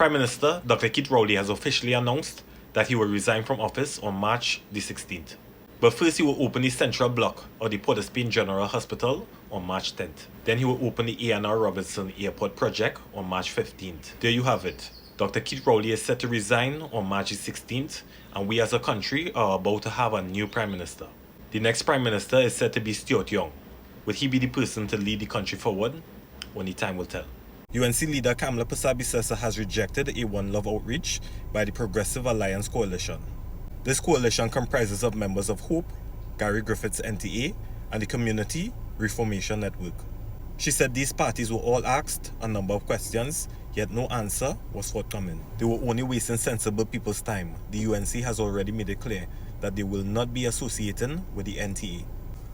Prime Minister Dr. Kieth Rowley has officially announced that he will resign from office on March the 16th. But first he will open the central block of the Port of Spain General Hospital on March 10th. Then he will open the A&R Robinson Airport project on March 15th. There you have it. Dr. Kieth Rowley is set to resign on March 16th, and we as a country are about to have a new Prime Minister. The next Prime Minister is said to be Stuart Young. Will he be the person to lead the country forward? Only time will tell. UNC leader Kamala Persaud-Bissessar has rejected a One Love outreach by the Progressive Alliance Coalition. This coalition comprises of members of HOPE, Gary Griffiths NTA, and the Community Reformation Network. She said these parties were all asked a number of questions, yet no answer was forthcoming. They were only wasting sensible people's time. The UNC has already made it clear that they will not be associating with the NTA.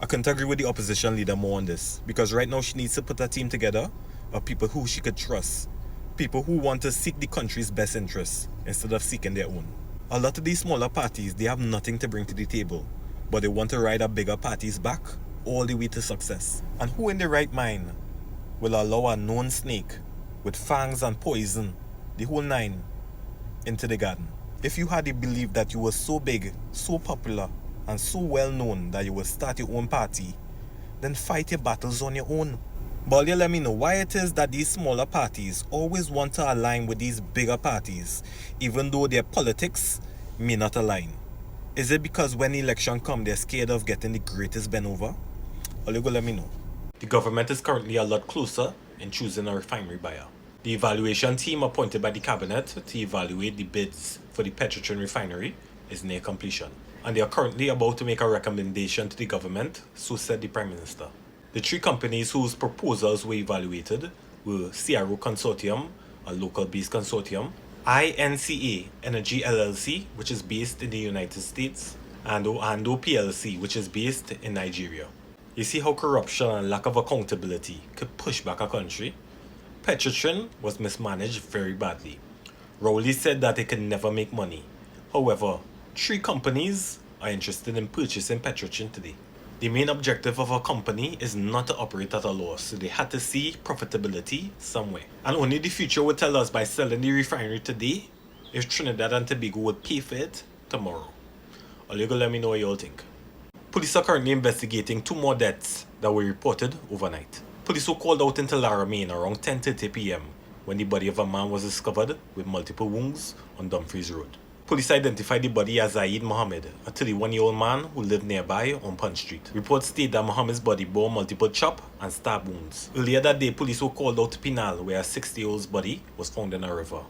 I couldn't agree with the opposition leader more on this, because right now she needs to put a team together of people who she could trust, people who want to seek the country's best interests instead of seeking their own. A lot of these smaller parties, they have nothing to bring to the table, but they want to ride a bigger party's back all the way to success. And who in their right mind will allow a known snake with fangs and poison, the whole nine, into the garden? If you had the belief that you were so big, so popular, and so well known that you will start your own party, then fight your battles on your own. But you let me know why it is that these smaller parties always want to align with these bigger parties, even though their politics may not align. Is it because when election comes, they're scared of getting the greatest bend over? Or you go let me know. The government is currently a lot closer in choosing a refinery buyer. The evaluation team appointed by the cabinet to evaluate the bids for the Petrotrin refinery is near completion, and they are currently about to make a recommendation to the government, so said the Prime Minister. The three companies whose proposals were evaluated were CRO Consortium, a local-based consortium, INCA Energy LLC, which is based in the United States, and Oando PLC, which is based in Nigeria. You see how corruption and lack of accountability could push back a country? Petrotrin was mismanaged very badly. Rowley said that it could never make money. However, three companies are interested in purchasing Petrotrin today. The main objective of a company is not to operate at a loss, so they had to see profitability somewhere. And only the future will tell us by selling the refinery today if Trinidad and Tobago would pay for it tomorrow. Or you go let me know what you all think. Police are currently investigating 2 more deaths that were reported overnight. Police were called out into Laramine around 10:30 p.m. when the body of a man was discovered with multiple wounds on Dumfries Road. Police identified the body as Zaid Mohammed, a 31-year-old man who lived nearby on Punch Street. Reports state that Mohammed's body bore multiple chop and stab wounds. Earlier that day, police were called out to Pinal, where a 60-year-old's body was found in a river.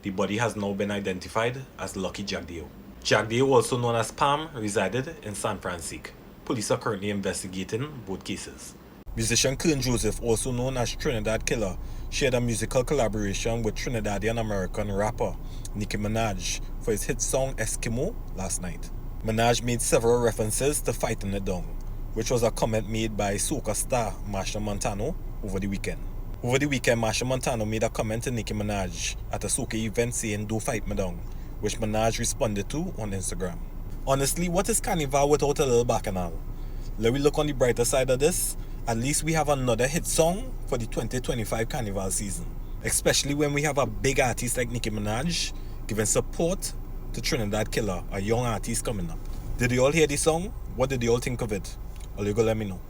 The body has now been identified as Lucky Jagdeo. Jagdeo, also known as Pam, resided in San Francisco. Police are currently investigating both cases. Musician Kern Joseph, also known as Trinidad Killer, shared a musical collaboration with Trinidadian-American rapper Nicki Minaj for his hit song Eskimo last night. Minaj made several references to Fighting It Down, which was a comment made by soca star Machel Montano over the weekend. Over the weekend, Machel Montano made a comment to Nicki Minaj at a soca event saying, "Don't fight me down," which Minaj responded to on Instagram. Honestly, what is Carnival without a little bacchanal? Let me look on the brighter side of this. At least we have another hit song for the 2025 Carnival season. Especially when we have a big artist like Nicki Minaj giving support to Trinidad Killer, a young artist coming up. Did you all hear the song? What did you all think of it? Or you go let me know.